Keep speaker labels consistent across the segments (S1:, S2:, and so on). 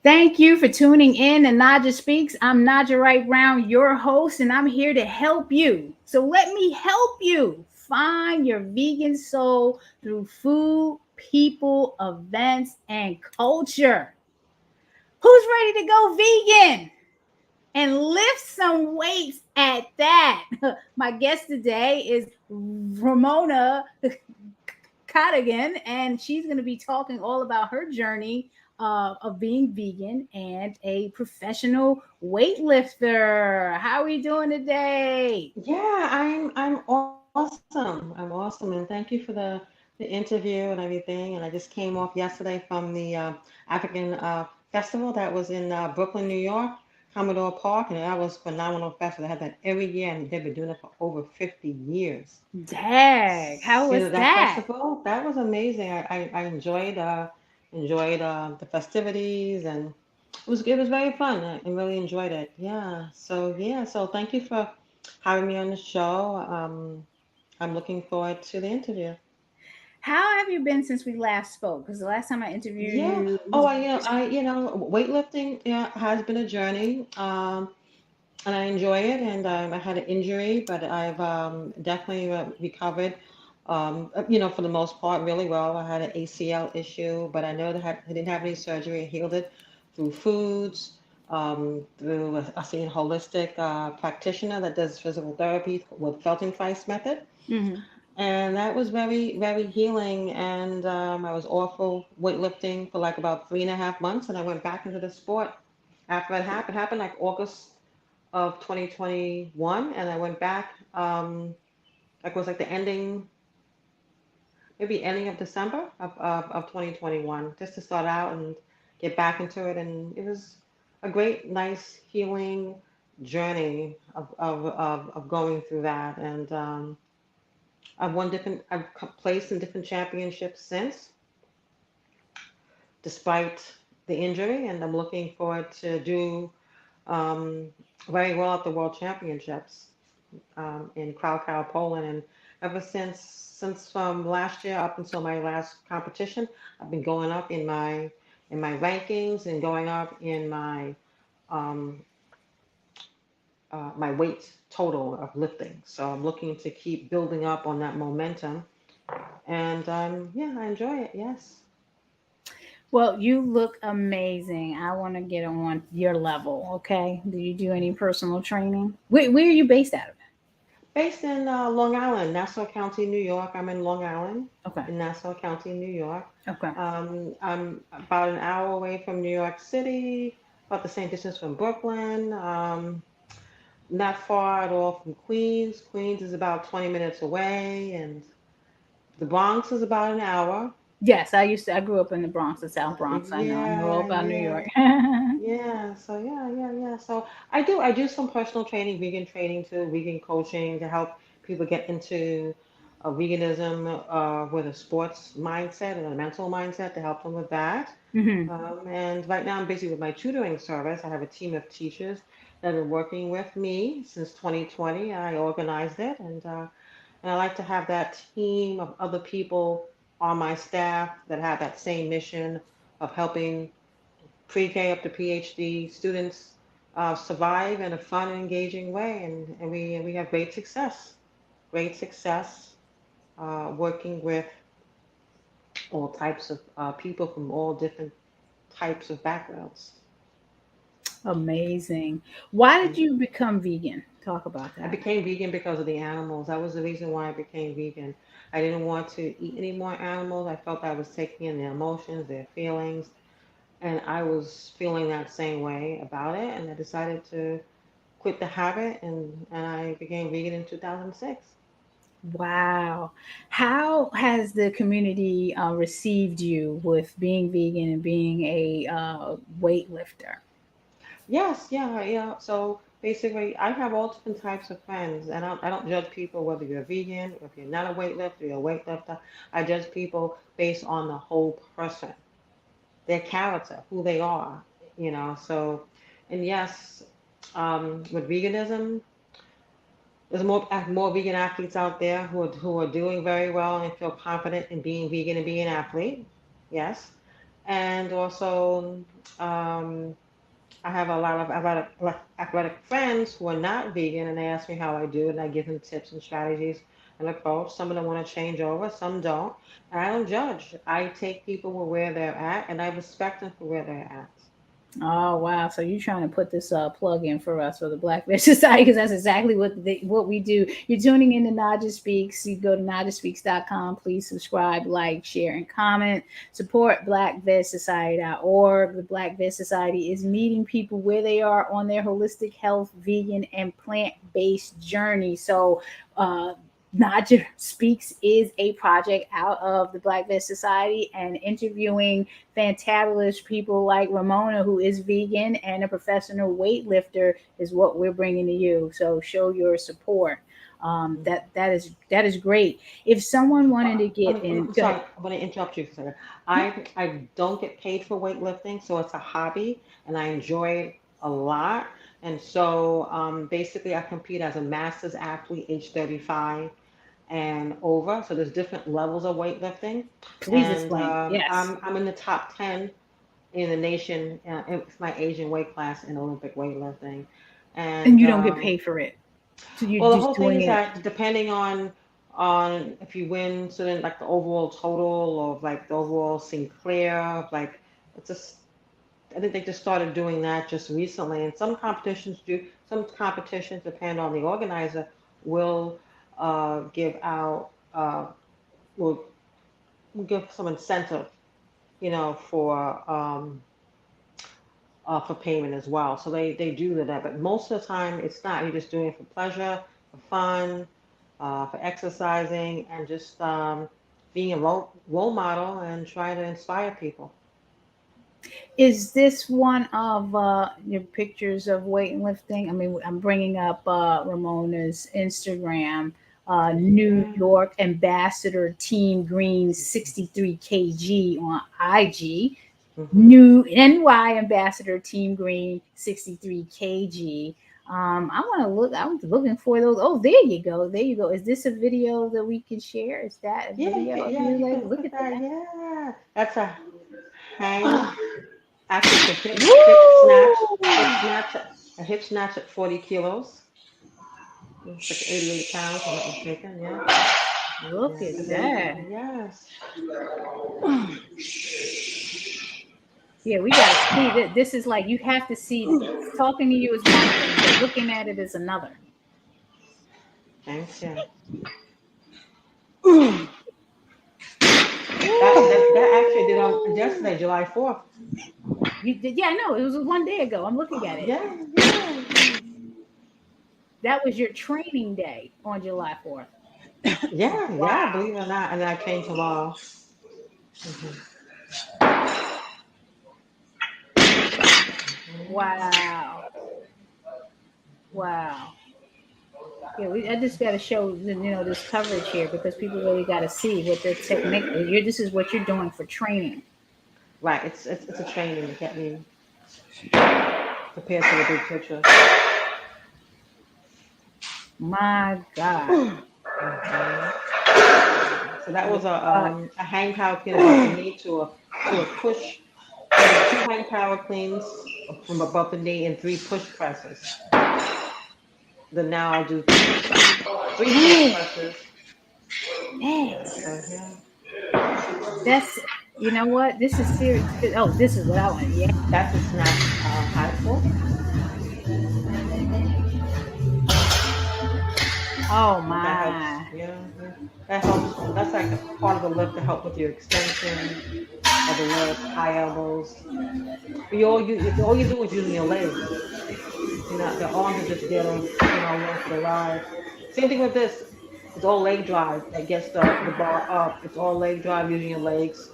S1: Thank you for tuning in to Naijha Speaks. I'm Naijha Wright Brown, your host, and I'm here to help you. So let me help you find your vegan soul through food, people, events, and culture. Who's ready to go vegan and lift some weights at that? My guest today is Ramona Cadagon, and she's going to be talking all about her journey of being vegan and a professional weightlifter. How are we doing today?
S2: Yeah, I'm awesome. I'm awesome, and thank you for the interview and everything. And I just came off yesterday from the African festival that was in Brooklyn, New York, Commodore Park, and that was phenomenal festival. They had that every year, and they've been doing it for over 50 years.
S1: Dag, how
S2: You
S1: was
S2: know, that
S1: that?
S2: festival, that was amazing. I enjoyed the festivities, and it was very fun. I really enjoyed it. So thank you for having me on the show. I'm looking forward to the interview.
S1: How have you been since we last spoke? Because the last time I interviewed
S2: Yeah.
S1: you
S2: Oh,
S1: was
S2: weightlifting, yeah, has been a journey. And I enjoy it. And I had an injury, but I've definitely recovered. For the most part, really well. I had an ACL issue, but I know that I didn't have any surgery. I healed it through foods, through I see a holistic practitioner that does physical therapy with Feldenkrais method.
S1: hmm
S2: And that was very, very healing. And I was awful weightlifting for like about 3.5 months, and I went back into the sport after it happened. It happened like August of 2021, and I went back. Like it was like the maybe ending of December of 2021, just to start out and get back into it. And it was a great, nice healing journey of going through that. And I've placed in different championships since, despite the injury, and I'm looking forward to do um, very well at the World Championships in Krakow, Poland. And ever since last year up until my last competition, I've been going up in my rankings and going up in um, my weight total of lifting. So I'm looking to keep building up on that momentum. And yeah, I enjoy it. Yes.
S1: Well, you look amazing. I want to get on your level. Okay. Do you do any personal training? Where are you based out
S2: Based in Long Island, Nassau County, New York. I'm in Long Island,
S1: of? Okay.
S2: in Nassau County, New York.
S1: Okay.
S2: I'm about an hour away from New York City, about the same distance from Brooklyn. Not far at all from Queens. Queens is about 20 minutes away, and the Bronx is about an hour.
S1: Yes, I grew up in the Bronx, the South Bronx. I know. I know all
S2: Yeah,
S1: about New
S2: yeah,
S1: York.
S2: yeah. So yeah. So I do some personal training, vegan training too, vegan coaching to help people get into veganism with a sports mindset and a mental mindset to help them with that.
S1: hmm
S2: And right now I'm busy with my tutoring service. I have a team of teachers that are working with me since 2020. I organized it, and I like to have that team of other people on my staff that have that same mission of helping pre-K up to Ph.D. students survive in a fun and engaging way, and we have great success working with all types of people from all different types of backgrounds.
S1: Amazing. Why did
S2: Mm.
S1: you become vegan? Talk about
S2: I
S1: that.
S2: became vegan because of the animals. That was the reason why I became vegan. I didn't want to eat any more animals. I felt I was taking in their emotions, their feelings, and I was feeling that same way about it. And I decided to quit the habit, and I became vegan in 2006.
S1: Wow. How has the community received you with being vegan and being a weightlifter?
S2: Yes, yeah, yeah. So basically, I have all different types of friends, and I don't judge people whether you're vegan, if you're not a weightlifter, you're a weightlifter. I judge people based on the whole person, their character, who they are, you know. So, and yes, with veganism, there's more vegan athletes out there who are doing very well and feel confident in being vegan and being an athlete. Yes, and also Um, I have a lot of athletic friends who are not vegan, and they ask me how I do it, and I give them tips and strategies and approach. Some of them want to change over, some don't. And I don't judge. I take people where they're at, and I respect them for where they're at.
S1: Oh wow! So you're trying to put this plug in for us for the Black Fish Society because that's exactly what we do. You're tuning in to Naijha Speaks. You go to naijaspeaks.com. Please subscribe, like, share, and comment. Support BlackVegSociety.org. The Black Veg Society is meeting people where they are on their holistic health, vegan, and plant-based journey. So. Naijha Speaks is a project out of the Black Veg Society and interviewing fantabulous people like Ramona, who is vegan and a professional weightlifter, is what we're bringing to you. So show your support. That is great. If someone wanted to get in,
S2: I'm
S1: go ahead.
S2: sorry, I'm going to interrupt you for a second. I don't get paid for weightlifting, so it's a hobby, and I enjoy it a lot. And so basically, I compete as a masters athlete, age 35 and over. So there's different levels of weightlifting,
S1: Please
S2: and
S1: explain. Yes,
S2: I'm in the top 10 in the nation. It's my Asian weight class in Olympic weightlifting,
S1: and
S2: and
S1: you don't get paid for it, so you're
S2: well, the
S1: just
S2: whole thing
S1: doing
S2: is
S1: it.
S2: that depending on if you win, so then like the overall total of like the overall Sinclair, of like it's just I think they just started doing that just recently, and some competitions do. Some competitions, depend on the organizer, will give out will give some incentive, for payment as well. So they do that, but most of the time it's not. You're just doing it for pleasure, for fun, for exercising, and just being a role model and trying to inspire people.
S1: Is this one of your pictures of weightlifting? I mean, I'm bringing up Ramona's Instagram. New
S2: Yeah.
S1: York Ambassador Team Green 63 kg on IG.
S2: Hmm.
S1: New NY Ambassador Team Green 63 kg. I want to look. I was looking for those. Oh, there you go. There you go. Is this a video that we can share? Is that a
S2: Yeah,
S1: video of
S2: yeah,
S1: you?
S2: you
S1: Like,
S2: can
S1: look
S2: put
S1: at
S2: that.
S1: that.
S2: Yeah, that's a hang. Actually, it's a hip
S1: Woo!
S2: snatch, a hip snatch at 40 kilos. It's like 88 pounds, if I'm not mistaken. Yeah,
S1: Look
S2: yeah,
S1: at
S2: so there you go.
S1: that.
S2: Yes.
S1: Yeah, we gotta see that. This is like you have to see this. Talking to you is one thing, but looking at it is another.
S2: Thanks. Yeah.
S1: Woo!
S2: That actually did on yesterday, July 4th.
S1: You did, yeah, I know. It was 1 day ago. I'm looking at it.
S2: Yeah, yeah,
S1: That was your training day on July 4th.
S2: yeah, yeah.
S1: Wow.
S2: Believe it or not, and then I train tomorrow. Hmm.
S1: Wow. Wow. Yeah, I just got to show this coverage here because people really got to see what the technique. This is what you're doing for training.
S2: Right. It's a training to get me prepared for the big picture.
S1: My God.
S2: Hmm. So that was
S1: What?
S2: a hang power clean above the knee to a push. So I did two hang power cleans from above the knee and three push presses. Then now I'll do three push presses.
S1: Yes.
S2: So yeah,
S1: That's you know what? This is serious. Oh, this is what I want. Yeah.
S2: that's a snatch high pull.
S1: Oh
S2: That helps.
S1: my.
S2: Yeah, yeah. That helps. That's like a part of the lift to help with your extension of the lift, high elbows. But all you do is using your legs. The arms are just there to, along for the ride. Same thing with this. It's all leg drive that gets the bar up. It's all leg drive using your legs,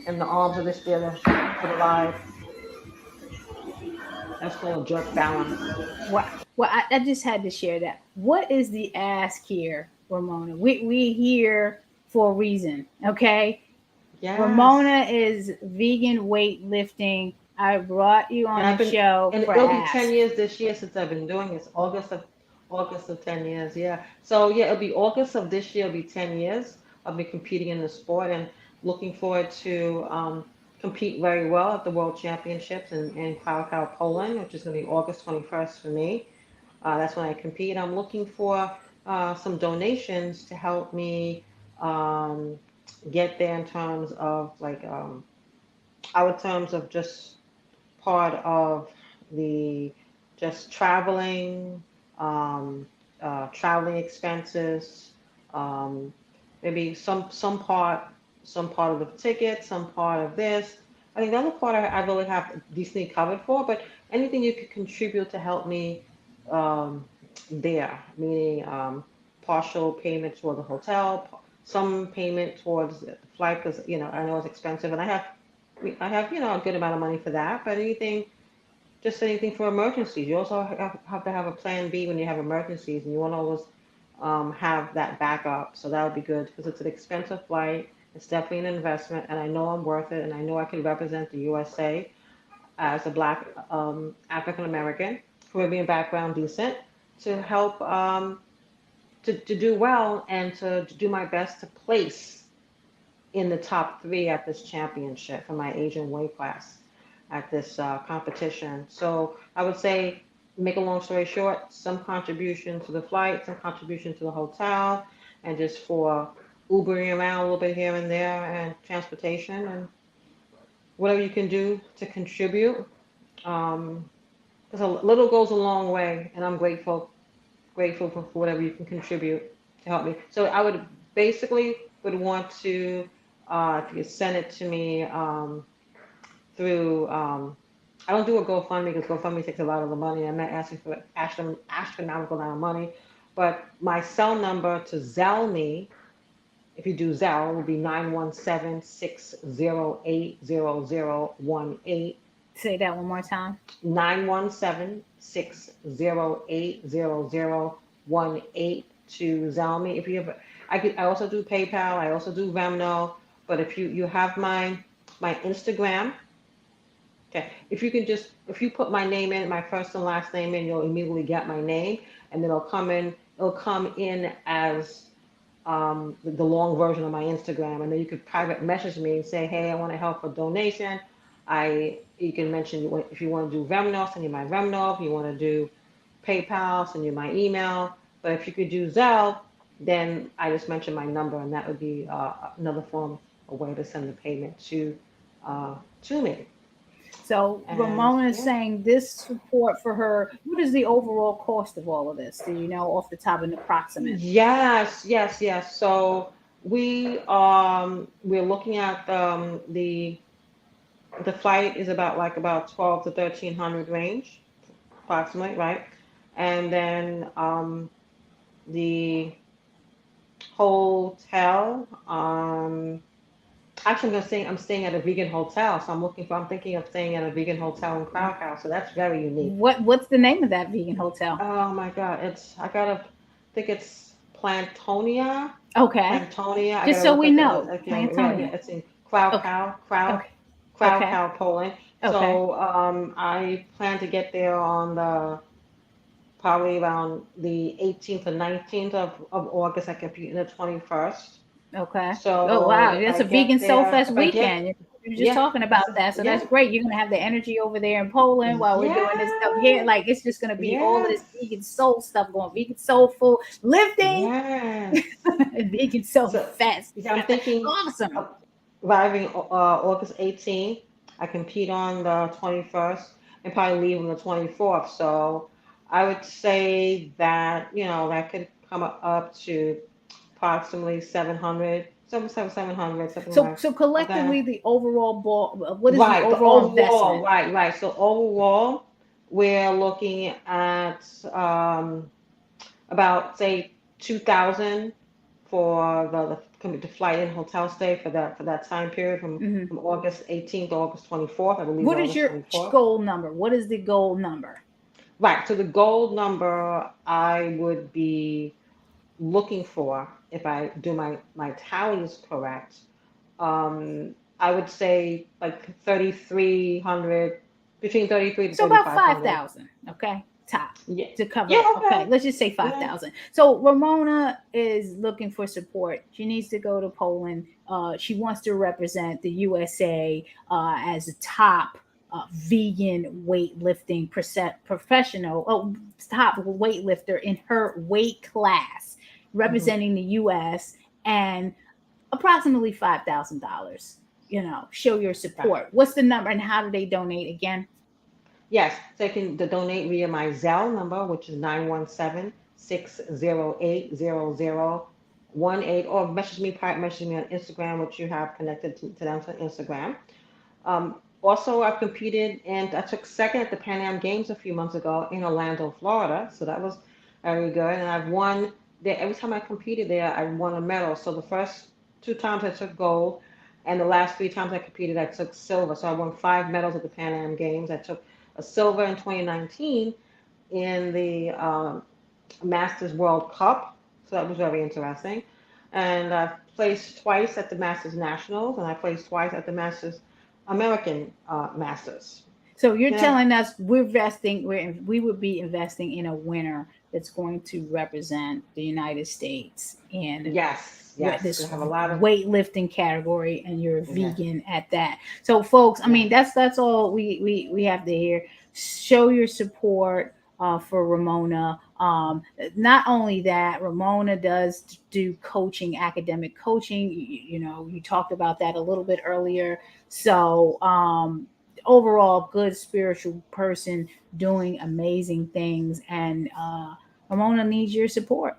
S2: and the arms are just there for the ride. That's called jerk balance.
S1: Wow. Well, I just had to share that. What is the ask here, Ramona? We here for a reason, okay?
S2: Yes.
S1: Ramona is vegan weightlifting. I brought you
S2: And
S1: on the show
S2: and
S1: for
S2: it'll be 10
S1: ask.
S2: years this year since I've been doing this. August of 10 years. Yeah. So yeah, it'll be August of this year. It'll be 10 years. I'll be competing in the sport and looking forward to compete very well at the World Championships in Krakow, Poland, which is going to be August 21st for me. That's when I compete. I'm looking for some donations to help me um, get there in terms of like our terms of just part of the just traveling, um, traveling expenses, um, maybe some part of the ticket, some part of this. I think the other part I really have decently covered for, but anything you could contribute to help me um, there, meaning partial payment toward the hotel, some payment towards the flight because I know it's expensive, and I have a good amount of money for that. But just anything for emergencies. You also have to have a plan B when you have emergencies, and you want to always have that backup. So that would be good because it's an expensive flight. It's definitely an investment, and I know I'm worth it, and I know I can represent the USA as a Black African American, Caribbean background, decent, to help to do well and to do my best to place in the top three at this championship for my Asian weight class at this competition. So I would say, make a long story short, some contribution to the flight, some contribution to the hotel, and just for Ubering around a little bit here and there and transportation and whatever you can do to contribute. Um, because a little goes a long way, and I'm grateful for whatever you can contribute to help me. So I would basically would want to, if you could send it to me through, I don't do a GoFundMe because GoFundMe takes a lot of the money. I'm not asking for astronomical amount of money, but my cell number to Zelle me, if you do Zelle, will be 917-608-0018.
S1: Say that one more time.
S2: 917-608-0018 to Zalmi. If you have, I also do PayPal. I also do Venmo. But if you have my Instagram, okay. If you put my name in, my first and last name in, you'll immediately get my name, and then it'll come in. It'll come in as the long version of my Instagram, and then you could private message me and say, hey, I want to help with donation. You can mention if you want to do Venmo, send you my Venmo. If you want to do PayPal, send you my email. But if you could do Zelle, then I just mentioned my number, and that would be another form, a way to send the payment to me.
S1: So
S2: And
S1: Ramona is
S2: yeah,
S1: saying this support for her. What is the overall cost of all of this? Do you know off the top and approximate?
S2: yes, yes, yes. So we're looking at the flight is about 12 to 1300 range, approximately, right? And then the hotel, actually I'm staying at a vegan hotel, so I'm thinking of staying at a vegan hotel in Krakow, so that's very unique.
S1: What's the name of that vegan hotel?
S2: Oh my God, I gotta think it's Plantonia.
S1: Okay,
S2: Plantonia. I
S1: just
S2: gotta
S1: so
S2: look
S1: we
S2: at the
S1: know,
S2: right here.
S1: Plantonia.
S2: It's in
S1: Okay, okay, okay,
S2: Krakow, Poland.
S1: okay.
S2: So I plan to get there on the probably around the 18th or 19th of August. I compete in the 21st.
S1: Okay. Oh
S2: So
S1: wow,
S2: if
S1: that's
S2: I
S1: a vegan
S2: get
S1: Soul
S2: there,
S1: Fest
S2: if I get,
S1: weekend. You were just
S2: yeah,
S1: talking about that, so that's
S2: yeah,
S1: great. You're gonna have the energy over there in Poland while we're doing this stuff here.
S2: yes,
S1: Like it's just gonna be all of this
S2: yes,
S1: vegan soul stuff going, vegan soulful lifting,
S2: yes.
S1: vegan soul
S2: So
S1: fest.
S2: yeah, I'm thinking
S1: Awesome.
S2: of arriving August 18th. I compete on the 21st and probably leave on the 24th. So I would say that, that could come up to approximately 700, 700, something
S1: So
S2: like
S1: collectively,
S2: that.
S1: the overall ball. What is the
S2: Right, but
S1: overall
S2: overall,
S1: investment?
S2: right, right. So overall, we're looking at about say 2,000 for the flight and hotel stay for that time period
S1: Hmm.
S2: from August 18th to August 24th. I believe
S1: What is
S2: August
S1: your
S2: 24th.
S1: goal number? What is the goal number?
S2: Right. So the gold number I would be looking for if I do my tallies correct. I would say like 3,300, between 33 to
S1: So about
S2: 3,500.
S1: 5,000. Okay. top
S2: Yeah.
S1: to cover
S2: Yeah.
S1: that. Okay,
S2: Okay.
S1: let's just say
S2: Yeah.
S1: 5,000. So Ramona is looking for support. She needs to go to Poland. She wants to represent the USA as a top vegan weightlifting professional, top weightlifter in her weight class,
S2: Hmm.
S1: representing the US, and approximately $5,000. Show your
S2: Right.
S1: support. What's the number and how do they donate again?
S2: Yes. So you can donate via my Zelle number, which is 917-608-0018, or message me on Instagram, which you have connected to them to Instagram. Also, I've competed and I took second at the Pan Am Games a few months ago in Orlando, Florida. So that was very good. And I've won there. Every time I competed there, I won a medal. So the first two times I took gold, and the last three times I competed, I took silver. So I won five medals at the Pan Am Games. I took a silver in 2019 in the Masters World Cup. So that was very interesting. And I placed twice at the Masters Nationals, and I placed twice at the Masters American Masters.
S1: So you're
S2: Yeah.
S1: telling us we would be investing in a winner that's going to represent the United States in
S2: Yes. Yes. We
S1: this
S2: have a lot of.
S1: weightlifting category, and you're
S2: Yes.
S1: vegan at that. So folks, I
S2: Yes.
S1: mean, that's all we have to hear. Show your support for Ramona. Not only that, Ramona does do coaching, academic coaching. You talked about that a little bit earlier. So overall, good spiritual person doing amazing things, and Ramona needs your support.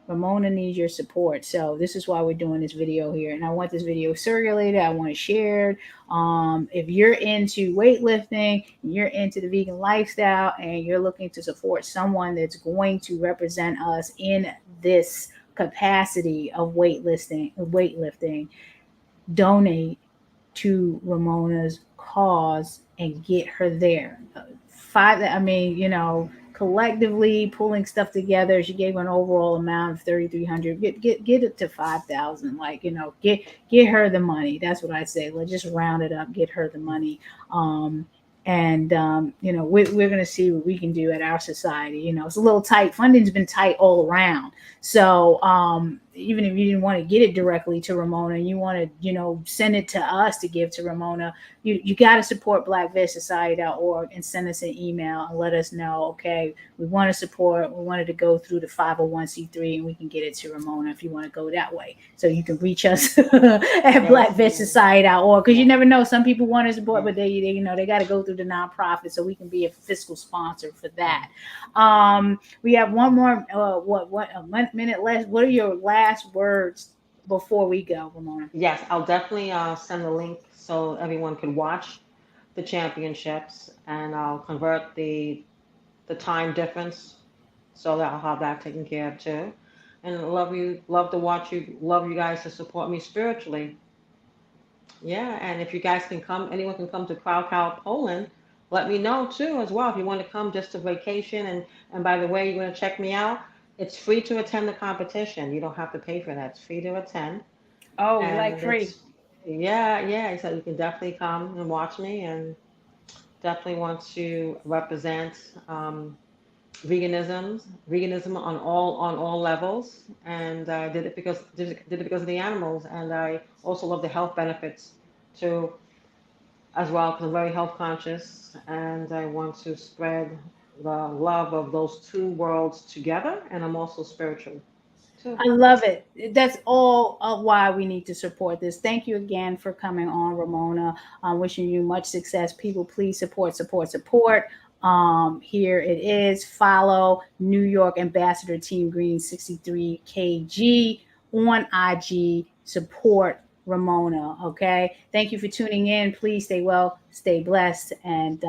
S1: Ramona needs your support. So this is why we're doing this video here. And I want this video circulated. I want it shared. If you're into weightlifting, you're into the vegan lifestyle, and you're looking to support someone that's going to represent us in this capacity of weightlifting, donate to Ramona's cause and get her there. I mean, collectively pulling stuff together, she gave an overall amount of 3,300. Get it to 5,000. Like, get her the money. That's what I say. Let's just round it up. Get her the money. And we're going to see what we can do at our society. It's a little tight. Funding's been tight all around. So even if you didn't want to get it directly to Ramona, you want to send it to us to give to Ramona, you got to support blackvegsociety.org and send us an email and let us know, okay, we want to support, we wanted to go through the 501c3, and we can get it to Ramona if you want to go that way. So you can reach us at
S2: Yes. Yes.
S1: blackvegsociety.org, because you
S2: Yes.
S1: never know, some people want to support, but
S2: Yes.
S1: they got to go through the nonprofit, so we can be a fiscal sponsor for that. We have one more what a minute left. What are your last words before we go, Ramona?
S2: Yes. I'll definitely send the link so everyone can watch the championships, and I'll convert the time difference so that I'll have that taken care of too. And love to watch you, love you guys to support me spiritually. Yeah, and if you guys can come, anyone can come to Krakow, Poland, let me know too as well. If you want to come just to vacation, and by the way, you're going to check me out, it's free to attend the competition. You don't have to pay for that. It's free to attend.
S1: Oh, we like
S2: And
S1: free.
S2: it's, yeah, yeah. So you can definitely come and watch me, and definitely want to represent veganism on all levels, and I did it because of the animals, and I also love the health benefits too as well, because I'm very health conscious, and I want to spread the love of those two worlds together, and I'm also spiritual too.
S1: I love it. That's all of why we need to support this. Thank you again for coming on, Ramona. I'm wishing you much success. People, please support, support, support. Here it is. Follow New York Ambassador Team Green 63 kg on IG. Support Ramona. Okay. Thank you for tuning in. Please stay well, stay blessed, and